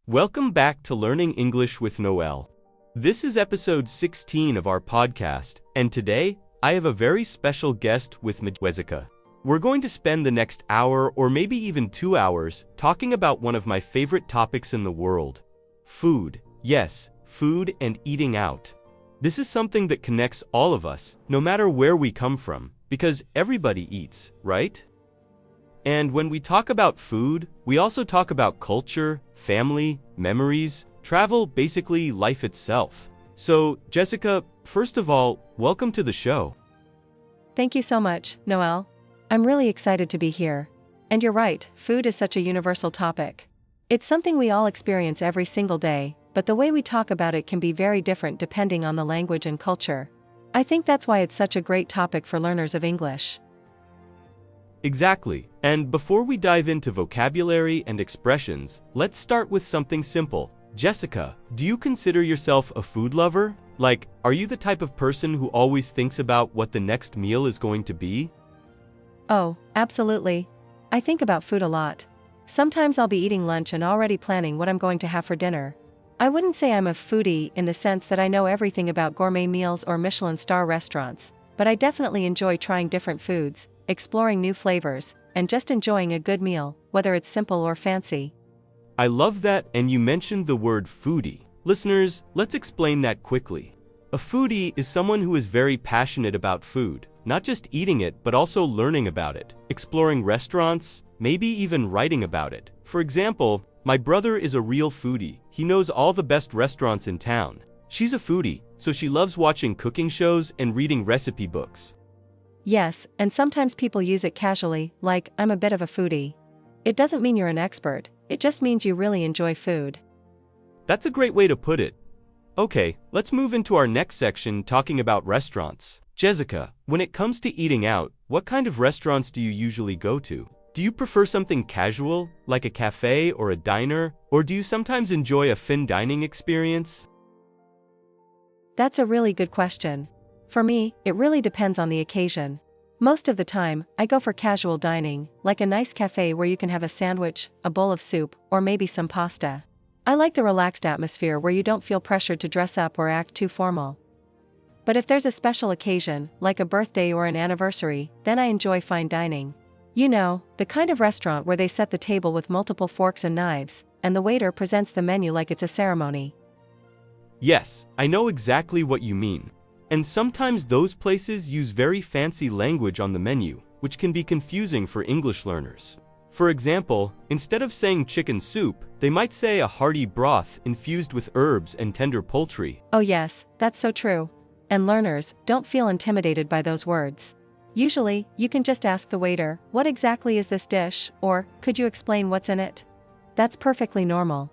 Welcome back to Learning English with Noel. This is episode 16 of our podcast, and today I have a very special guest with me, Jesica. We're going to spend the next hour or maybe even 2 hours talking about one of my favorite topics in the world: food. Yes, food and eating out. This is something that connects all of us, no matter where we come from, because everybody eats, right? And when we talk about food, we also talk about culture, family, memories, travel, basically life itself. So, Jesica, first of all, welcome to the show. Thank you so much, Noel. I'm really excited to be here. And you're right, food is such a universal topic. It's something we all experience every single day, but the way we talk about it can be very different depending on the language and culture. I think that's why it's such a great topic for learners of English. Exactly. And before we dive into vocabulary and expressions, let's start with something simple. Jesica, do you consider yourself a food lover? Like, are you the type of person who always thinks about what the next meal is going to be? Oh, absolutely. I think about food a lot. Sometimes I'll be eating lunch and already planning what I'm going to have for dinner. I wouldn't say I'm a foodie in the sense that I know everything about gourmet meals or Michelin star restaurants, but I definitely enjoy trying different foods, exploring new flavors, and just enjoying a good meal, whether it's simple or fancy. I love that, and you mentioned the word foodie. Listeners, let's explain that quickly. A foodie is someone who is very passionate about food, not just eating it but also learning about it, exploring restaurants, maybe even writing about it. For example, my brother is a real foodie. He knows all the best restaurants in town. She's a foodie, so she loves watching cooking shows and reading recipe books. Yes, and sometimes people use it casually, like, I'm a bit of a foodie. It doesn't mean you're an expert, it just means you really enjoy food. That's a great way to put it. Okay, let's move into our next section talking about restaurants. Jesica, when it comes to eating out, what kind of restaurants do you usually go to? Do you prefer something casual, like a cafe or a diner, or do you sometimes enjoy a fine dining experience? That's a really good question. For me, it really depends on the occasion. Most of the time, I go for casual dining, like a nice cafe where you can have a sandwich, a bowl of soup, or maybe some pasta. I like the relaxed atmosphere where you don't feel pressured to dress up or act too formal. But if there's a special occasion, like a birthday or an anniversary, then I enjoy fine dining. You know, the kind of restaurant where they set the table with multiple forks and knives, and the waiter presents the menu like it's a ceremony. Yes, I know exactly what you mean. And sometimes those places use very fancy language on the menu, which can be confusing for English learners. For example, instead of saying chicken soup, they might say a hearty broth infused with herbs and tender poultry. Oh yes, that's so true. And learners, don't feel intimidated by those words. Usually, you can just ask the waiter, what exactly is this dish, or, could you explain what's in it? That's perfectly normal.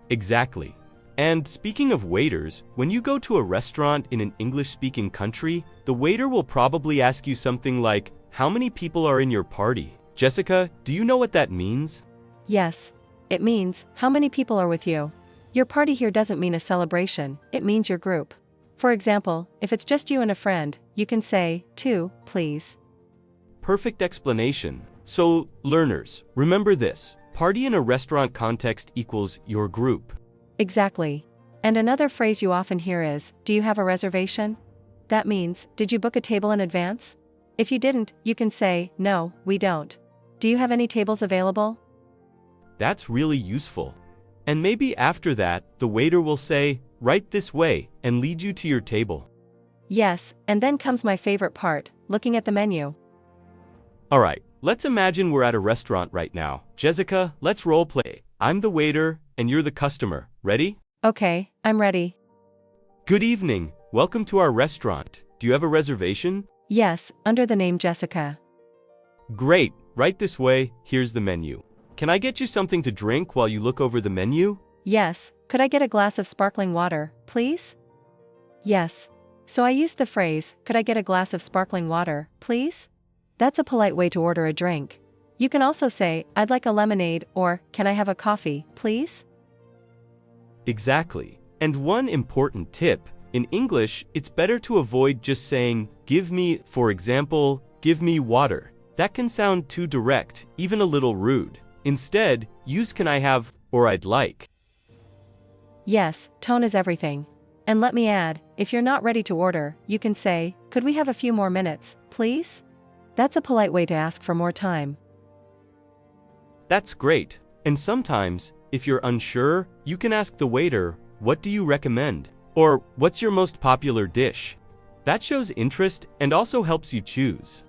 Exactly. And speaking of waiters, when you go to a restaurant in an English-speaking country, the waiter will probably ask you something like, how many people are in your party? Jesica, do you know what that means? Yes. It means, how many people are with you? Your party here doesn't mean a celebration, it means your group. For example, if it's just you and a friend, you can say, 2, please. Perfect explanation. So, learners, remember this. Party in a restaurant context equals your group. Exactly. And another phrase you often hear is, do you have a reservation? That means, did you book a table in advance? If you didn't, you can say, no, we don't. Do you have any tables available? That's really useful. And maybe after that, the waiter will say, right this way, and lead you to your table. Yes, and then comes my favorite part, looking at the menu. Alright, let's imagine we're at a restaurant right now. Jesica, let's role play. I'm the waiter, and you're the customer. Ready? Okay, I'm ready. Good evening. Welcome to our restaurant. Do you have a reservation? Yes, under the name Jesica. Great. Right this way. Here's the menu. Can I get you something to drink while you look over the menu? Yes, could I get a glass of sparkling water, please? Yes. So I used the phrase, could I get a glass of sparkling water, please? That's a polite way to order a drink. You can also say, I'd like a lemonade, or, can I have a coffee, please? Exactly. And one important tip, in English, it's better to avoid just saying, give me, for example, give me water. That can sound too direct, even a little rude. Instead, use can I have, or I'd like. Yes, tone is everything. And let me add, if you're not ready to order, you can say, "Could we have a few more minutes, please?" That's a polite way to ask for more time. That's great. And sometimes, if you're unsure, you can ask the waiter, "What do you recommend?" Or, "What's your most popular dish?" That shows interest and also helps you choose.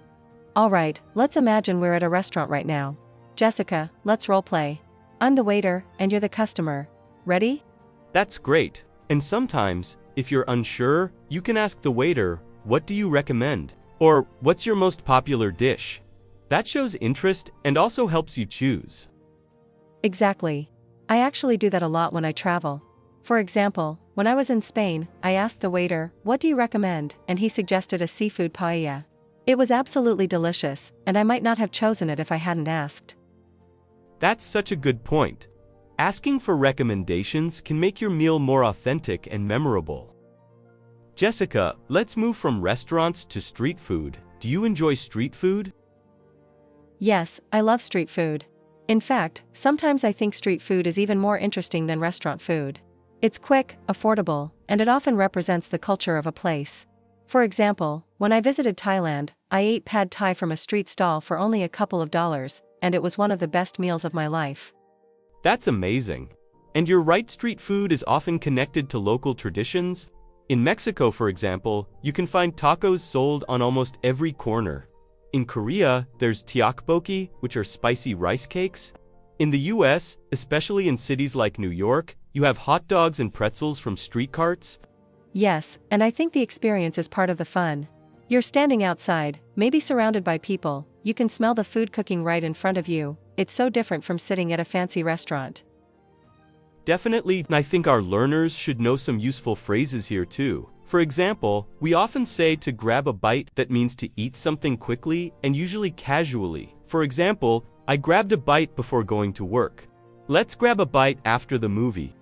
Alright, let's imagine we're at a restaurant right now. Jessica, let's roleplay. I'm the waiter, and you're the customer. Ready? That's great. And sometimes, if you're unsure, you can ask the waiter, "What do you recommend?" Or, "What's your most popular dish?" That shows interest and also helps you choose. Exactly. I actually do that a lot when I travel. For example, when I was in Spain, I asked the waiter, "What do you recommend?" and he suggested a seafood paella. It was absolutely delicious, and I might not have chosen it if I hadn't asked. That's such a good point. Asking for recommendations can make your meal more authentic and memorable. Jessica, let's move from restaurants to street food. Do you enjoy street food? Yes, I love street food. In fact, sometimes I think street food is even more interesting than restaurant food. It's quick, affordable, and it often represents the culture of a place. For example, when I visited Thailand, I ate pad thai from a street stall for only a couple of dollars, and it was one of the best meals of my life. That's amazing. And you're right, street food is often connected to local traditions. In Mexico, for example, you can find tacos sold on almost every corner. In Korea, there's tteokbokki, which are spicy rice cakes. In the US, especially in cities like New York, you have hot dogs and pretzels from street carts. Yes, and I think the experience is part of the fun. You're standing outside, maybe surrounded by people, you can smell the food cooking right in front of you. It's so different from sitting at a fancy restaurant. Definitely, I think our learners should know some useful phrases here too. For example, we often say to grab a bite. That means to eat something quickly and usually casually. For example, I grabbed a bite before going to work. Let's grab a bite after the movie.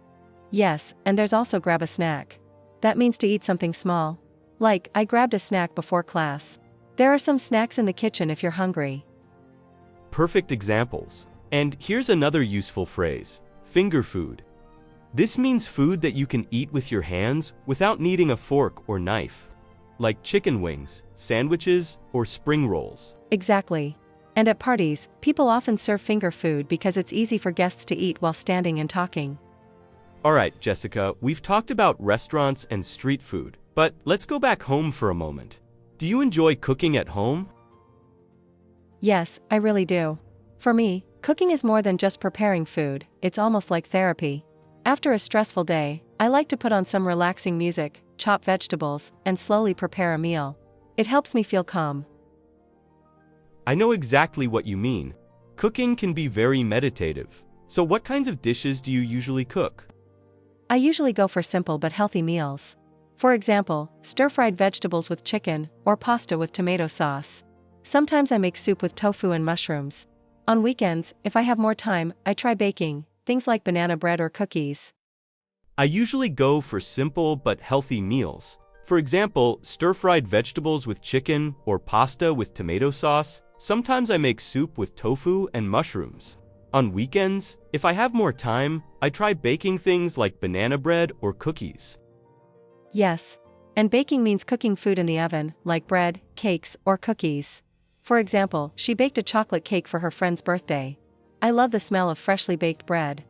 Yes, and there's also grab a snack. That means to eat something small. Like, I grabbed a snack before class. There are some snacks in the kitchen if you're hungry. Perfect examples. And here's another useful phrase, finger food. This means food that you can eat with your hands without needing a fork or knife. Like chicken wings, sandwiches, or spring rolls. Exactly. And at parties, people often serve finger food because it's easy for guests to eat while standing and talking. Alright, Jessica, we've talked about restaurants and street food, but let's go back home for a moment. Do you enjoy cooking at home? Yes, I really do. For me, cooking is more than just preparing food, it's almost like therapy. After a stressful day, I like to put on some relaxing music, chop vegetables, and slowly prepare a meal. It helps me feel calm. I know exactly what you mean. Cooking can be very meditative. So what kinds of dishes do you usually cook? I usually go for simple but healthy meals. For example, stir-fried vegetables with chicken, or pasta with tomato sauce. Sometimes I make soup with tofu and mushrooms. On weekends, if I have more time, I try baking, things like banana bread or cookies. I usually go for simple but healthy meals. For example, stir-fried vegetables with chicken or pasta with tomato sauce. Sometimes I make soup with tofu and mushrooms. On weekends, if I have more time, I try baking things like banana bread or cookies. Yes. And baking means cooking food in the oven, like bread, cakes, or cookies. For example, she baked a chocolate cake for her friend's birthday. I love the smell of freshly baked bread.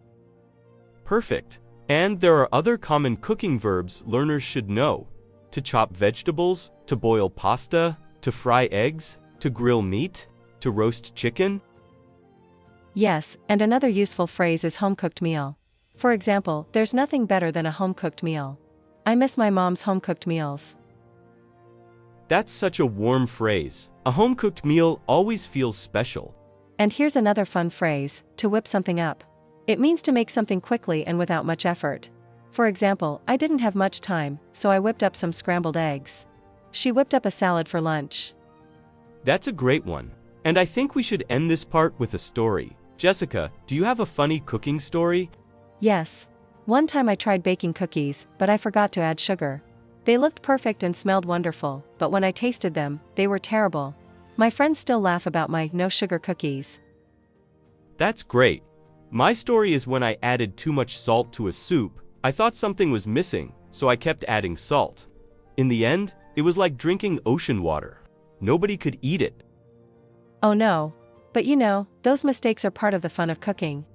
Perfect. And there are other common cooking verbs learners should know. To chop vegetables, to boil pasta, to fry eggs, to grill meat, to roast chicken. Yes, and another useful phrase is home-cooked meal. For example, there's nothing better than a home-cooked meal. I miss my mom's home-cooked meals. That's such a warm phrase. A home-cooked meal always feels special. And here's another fun phrase, to whip something up. It means to make something quickly and without much effort. For example, I didn't have much time, so I whipped up some scrambled eggs. She whipped up a salad for lunch. That's a great one. And I think we should end this part with a story. Jessica, do you have a funny cooking story? Yes. One time I tried baking cookies, but I forgot to add sugar. They looked perfect and smelled wonderful, but when I tasted them, they were terrible. My friends still laugh about my no-sugar cookies. That's great. My story is when I added too much salt to a soup, I thought something was missing, so I kept adding salt. In the end, it was like drinking ocean water. Nobody could eat it. Oh no. But you know, those mistakes are part of the fun of cooking.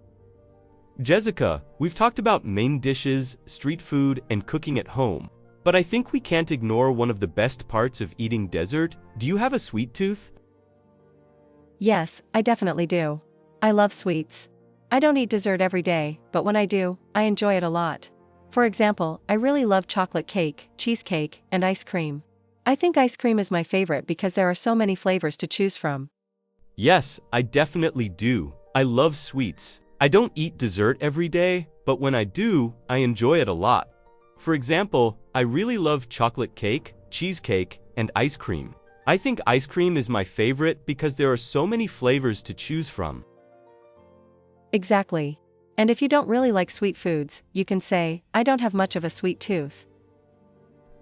Jessica, we've talked about main dishes, street food, and cooking at home. But I think we can't ignore one of the best parts of eating dessert. Do you have a sweet tooth? Yes, I definitely do. I love sweets. I don't eat dessert every day, but when I do, I enjoy it a lot. For example, I really love chocolate cake, cheesecake, and ice cream. I think ice cream is my favorite because there are so many flavors to choose from. Yes, I definitely do. I love sweets. I don't eat dessert every day, but when I do, I enjoy it a lot. For example, I really love chocolate cake, cheesecake, and ice cream. I think ice cream is my favorite because there are so many flavors to choose from. Exactly. And if you don't really like sweet foods, you can say, I don't have much of a sweet tooth.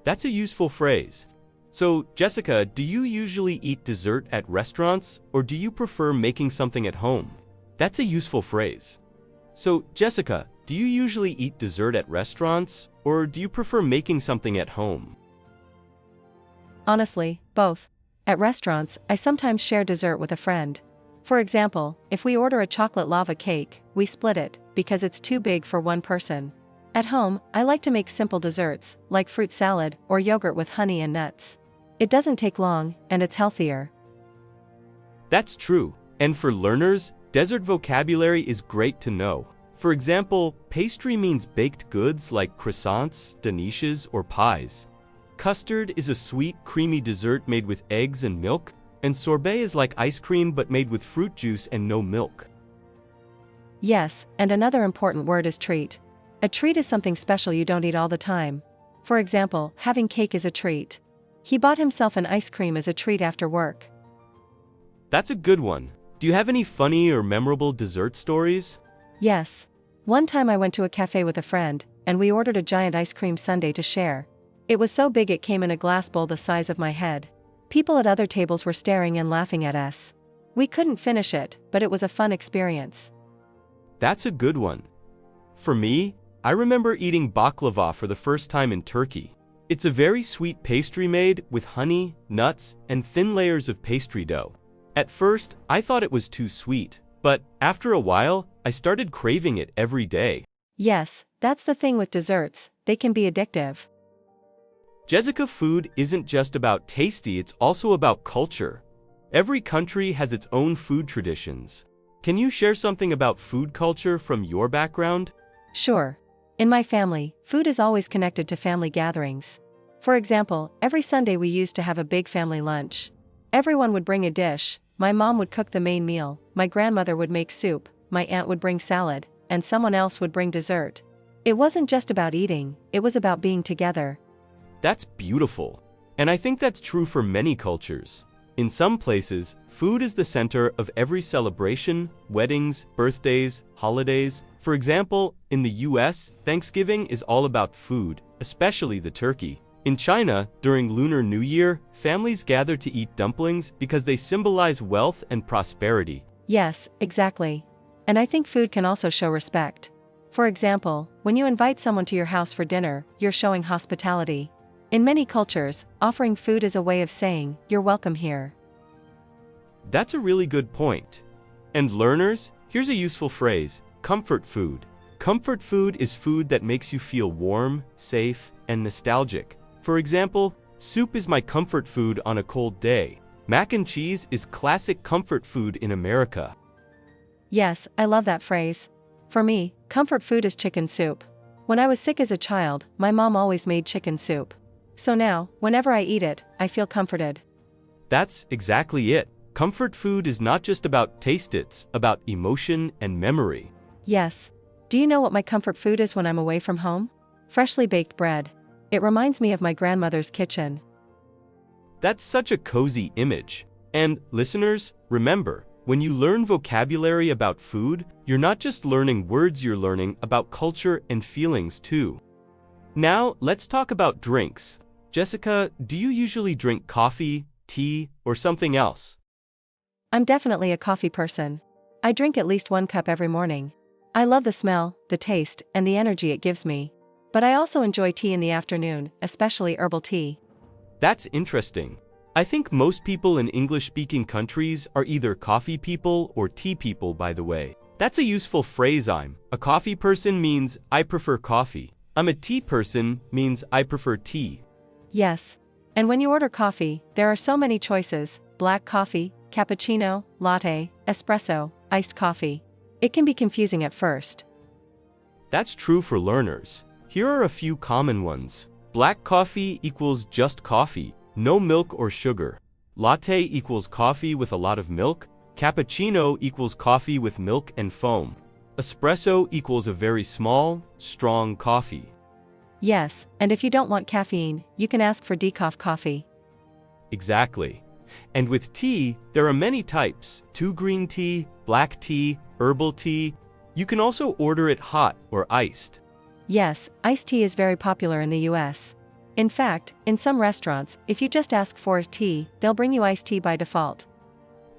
That's a useful phrase. So, Jessica, do you usually eat dessert at restaurants, or do you prefer making something at home? That's a useful phrase. So, Jessica, do you usually eat dessert at restaurants, or do you prefer making something at home? Honestly, both. At restaurants, I sometimes share dessert with a friend. For example, if we order a chocolate lava cake, we split it, because it's too big for one person. At home, I like to make simple desserts, like fruit salad or yogurt with honey and nuts. It doesn't take long, and it's healthier. That's true. And for learners, dessert vocabulary is great to know. For example, pastry means baked goods like croissants, daniches, or pies. Custard is a sweet, creamy dessert made with eggs and milk, and sorbet is like ice cream but made with fruit juice and no milk. Yes, and another important word is treat. A treat is something special you don't eat all the time. For example, having cake is a treat. He bought himself an ice cream as a treat after work. That's a good one. Do you have any funny or memorable dessert stories? Yes. One time I went to a cafe with a friend, and we ordered a giant ice cream sundae to share. It was so big it came in a glass bowl the size of my head. People at other tables were staring and laughing at us. We couldn't finish it, but it was a fun experience. That's a good one. For me, I remember eating baklava for the first time in Turkey. It's a very sweet pastry made with honey, nuts, and thin layers of pastry dough. At first, I thought it was too sweet, but after a while, I started craving it every day. Yes, that's the thing with desserts, they can be addictive. Jesica, food isn't just about tasty, it's also about culture. Every country has its own food traditions. Can you share something about food culture from your background? Sure. In my family, food is always connected to family gatherings. For example, every Sunday we used to have a big family lunch. Everyone would bring a dish. My mom would cook the main meal, my grandmother would make soup, my aunt would bring salad, and someone else would bring dessert. It wasn't just about eating, it was about being together. That's beautiful. And I think that's true for many cultures. In some places, food is the center of every celebration, weddings, birthdays, holidays. For example, in the US, Thanksgiving is all about food, especially the turkey. In China, during Lunar New Year, families gather to eat dumplings because they symbolize wealth and prosperity. Yes, exactly. And I think food can also show respect. For example, when you invite someone to your house for dinner, you're showing hospitality. In many cultures, offering food is a way of saying, you're welcome here. That's a really good point. And learners, here's a useful phrase, comfort food. Comfort food is food that makes you feel warm, safe, and nostalgic. For example, soup is my comfort food on a cold day. Mac and cheese is classic comfort food in America. Yes, I love that phrase. For me, comfort food is chicken soup. When I was sick as a child, my mom always made chicken soup. So now, whenever I eat it, I feel comforted. That's exactly it. Comfort food is not just about taste, it's about emotion and memory. Yes. Do you know what my comfort food is when I'm away from home? Freshly baked bread. It reminds me of my grandmother's kitchen. That's such a cozy image. And, listeners, remember, when you learn vocabulary about food, you're not just learning words, you're learning about culture and feelings too. Now, let's talk about drinks. Jessica, do you usually drink coffee, tea, or something else? I'm definitely a coffee person. I drink at least 1 cup every morning. I love the smell, the taste, and the energy it gives me. But I also enjoy tea in the afternoon, especially herbal tea. That's interesting. I think most people in English-speaking countries are either coffee people or tea people, by the way. That's a useful phrase. I'm a coffee person means I prefer coffee. I'm a tea person means I prefer tea. Yes. And when you order coffee, there are so many choices: black coffee, cappuccino, latte, espresso, iced coffee. It can be confusing at first. That's true for learners. Here are a few common ones. Black coffee equals just coffee, no milk or sugar. Latte equals coffee with a lot of milk. Cappuccino equals coffee with milk and foam. Espresso equals a very small, strong coffee. Yes, and if you don't want caffeine, you can ask for decaf coffee. Exactly. And with tea, there are many types: green tea, black tea, herbal tea. You can also order it hot or iced. Yes, iced tea is very popular in the US. In fact, in some restaurants, if you just ask for tea, they'll bring you iced tea by default.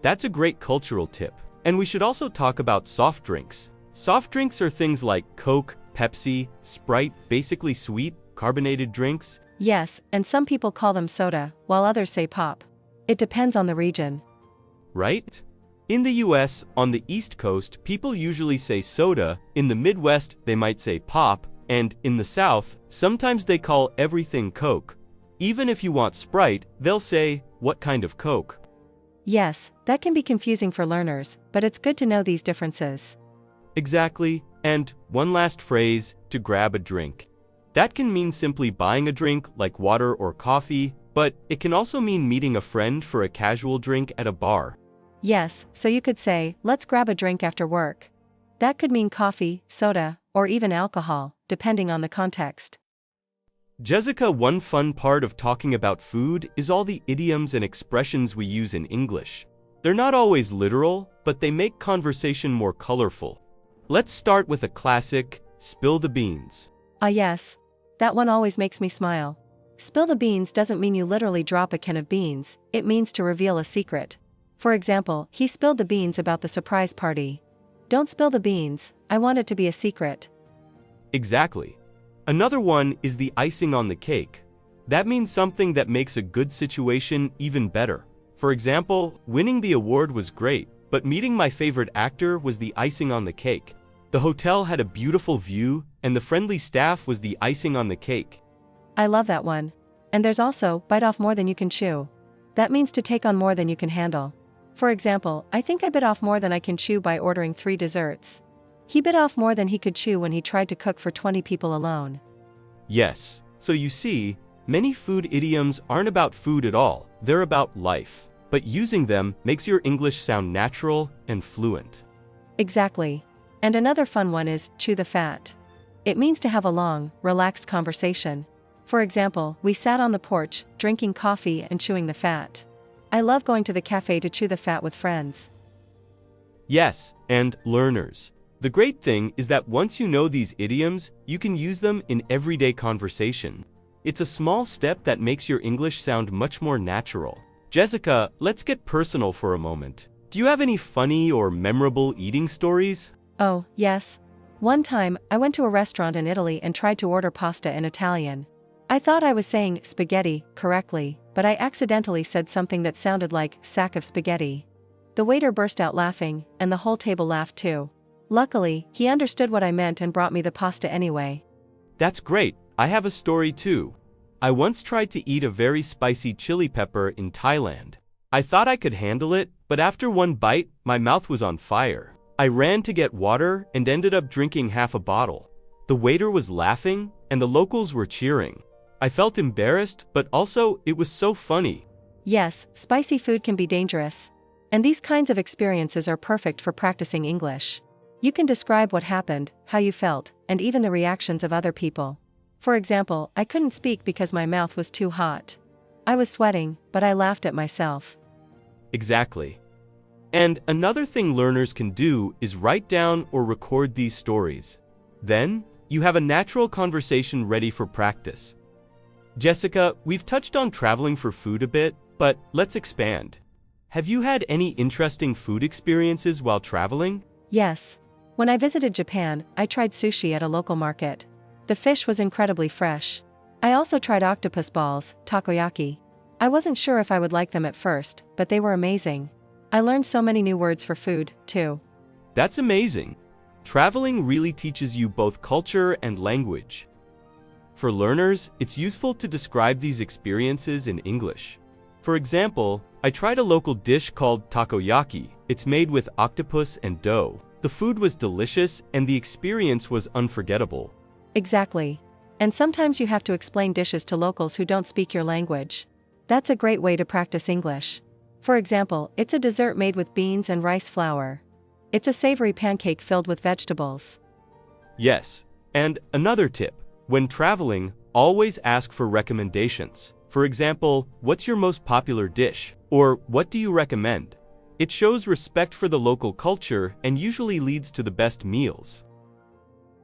That's a great cultural tip. And we should also talk about soft drinks. Soft drinks are things like Coke, Pepsi, Sprite, basically sweet, carbonated drinks. Yes, and some people call them soda, while others say pop. It depends on the region. Right? In the US, on the East Coast, people usually say soda. In the Midwest, they might say pop. And in the South, sometimes they call everything Coke. Even if you want Sprite, they'll say, "What kind of Coke?" Yes, that can be confusing for learners, but it's good to know these differences. Exactly. And one last phrase, to grab a drink. That can mean simply buying a drink like water or coffee, but it can also mean meeting a friend for a casual drink at a bar. Yes, so you could say, "Let's grab a drink after work." That could mean coffee, soda, or even alcohol, depending on the context. Jessica, one fun part of talking about food is all the idioms and expressions we use in English. They're not always literal, but they make conversation more colorful. Let's start with a classic, spill the beans. Ah yes. That one always makes me smile. Spill the beans doesn't mean you literally drop a can of beans, it means to reveal a secret. For example, he spilled the beans about the surprise party. Don't spill the beans, I want it to be a secret. Exactly. Another one is the icing on the cake. That means something that makes a good situation even better. For example, winning the award was great, but meeting my favorite actor was the icing on the cake. The hotel had a beautiful view, and the friendly staff was the icing on the cake. I love that one. And there's also, bite off more than you can chew. That means to take on more than you can handle. For example, I think I bit off more than I can chew by ordering 3 desserts. He bit off more than he could chew when he tried to cook for 20 people alone. Yes, so you see, many food idioms aren't about food at all, they're about life. But using them makes your English sound natural and fluent. Exactly. And another fun one is, chew the fat. It means to have a long, relaxed conversation. For example, we sat on the porch, drinking coffee and chewing the fat. I love going to the cafe to chew the fat with friends. Yes, and learners. The great thing is that once you know these idioms, you can use them in everyday conversation. It's a small step that makes your English sound much more natural. Jessica, let's get personal for a moment. Do you have any funny or memorable eating stories? Oh, yes. One time, I went to a restaurant in Italy and tried to order pasta in Italian. I thought I was saying spaghetti correctly, but I accidentally said something that sounded like sack of spaghetti. The waiter burst out laughing, and the whole table laughed too. Luckily, he understood what I meant and brought me the pasta anyway. That's great. I have a story too. I once tried to eat a very spicy chili pepper in Thailand. I thought I could handle it, but after one bite, my mouth was on fire. I ran to get water and ended up drinking half a bottle. The waiter was laughing, and the locals were cheering. I felt embarrassed, but also it was so funny. Yes, spicy food can be dangerous. And these kinds of experiences are perfect for practicing English. You can describe what happened, how you felt, and even the reactions of other people. For example, I couldn't speak because my mouth was too hot. I was sweating, but I laughed at myself. Exactly. And another thing learners can do is write down or record these stories. Then, you have a natural conversation ready for practice. Jessica, we've touched on traveling for food a bit, but let's expand. Have you had any interesting food experiences while traveling? Yes. When I visited Japan, I tried sushi at a local market. The fish was incredibly fresh. I also tried octopus balls, takoyaki. I wasn't sure if I would like them at first, but they were amazing. I learned so many new words for food, too. That's amazing. Traveling really teaches you both culture and language. For learners, it's useful to describe these experiences in English. For example, I tried a local dish called takoyaki. It's made with octopus and dough. The food was delicious and the experience was unforgettable. Exactly. And sometimes you have to explain dishes to locals who don't speak your language. That's a great way to practice English. For example, it's a dessert made with beans and rice flour. It's a savory pancake filled with vegetables. Yes, and another tip. When traveling, always ask for recommendations. For example, what's your most popular dish? Or what do you recommend? It shows respect for the local culture and usually leads to the best meals.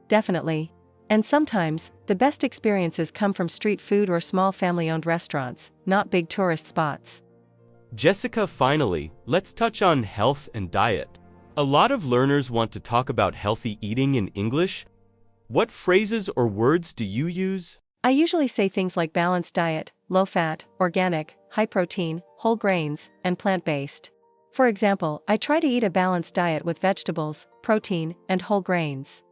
Definitely. And sometimes, the best experiences come from street food or small family-owned restaurants, not big tourist spots. Jessica, finally, let's touch on health and diet. A lot of learners want to talk about healthy eating in English. What phrases or words do you use? I usually say things like balanced diet, low-fat, organic, high-protein, whole grains, and plant-based. For example, I try to eat a balanced diet with vegetables, protein, and whole grains.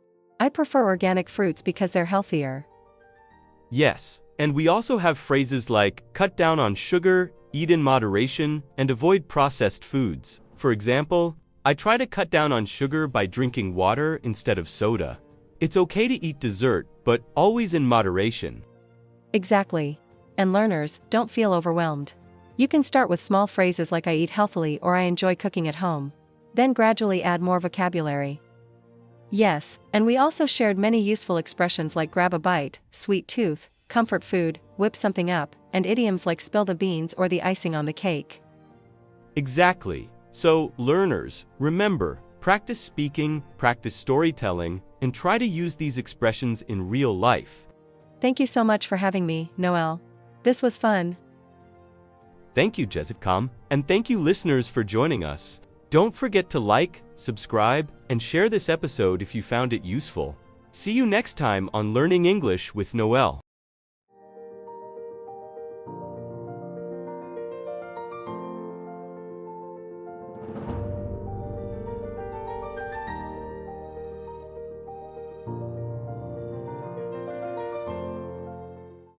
I prefer organic fruits because they're healthier. Yes, and we also have phrases like cut down on sugar, eat in moderation, and avoid processed foods. For example, I try to cut down on sugar by drinking water instead of soda. It's okay to eat dessert, but always in moderation. Exactly. And learners, don't feel overwhelmed. You can start with small phrases like I eat healthily or I enjoy cooking at home. Then gradually add more vocabulary. Yes, and we also shared many useful expressions like grab a bite, sweet tooth, comfort food, whip something up, and idioms like spill the beans or the icing on the cake. Exactly. So, learners, remember, practice speaking, practice storytelling, and try to use these expressions in real life. Thank you so much for having me, Noel. This was fun. Thank you, Jesica, and thank you listeners for joining us. Don't forget to like, subscribe, and share this episode if you found it useful. See you next time on Learning English with Noel.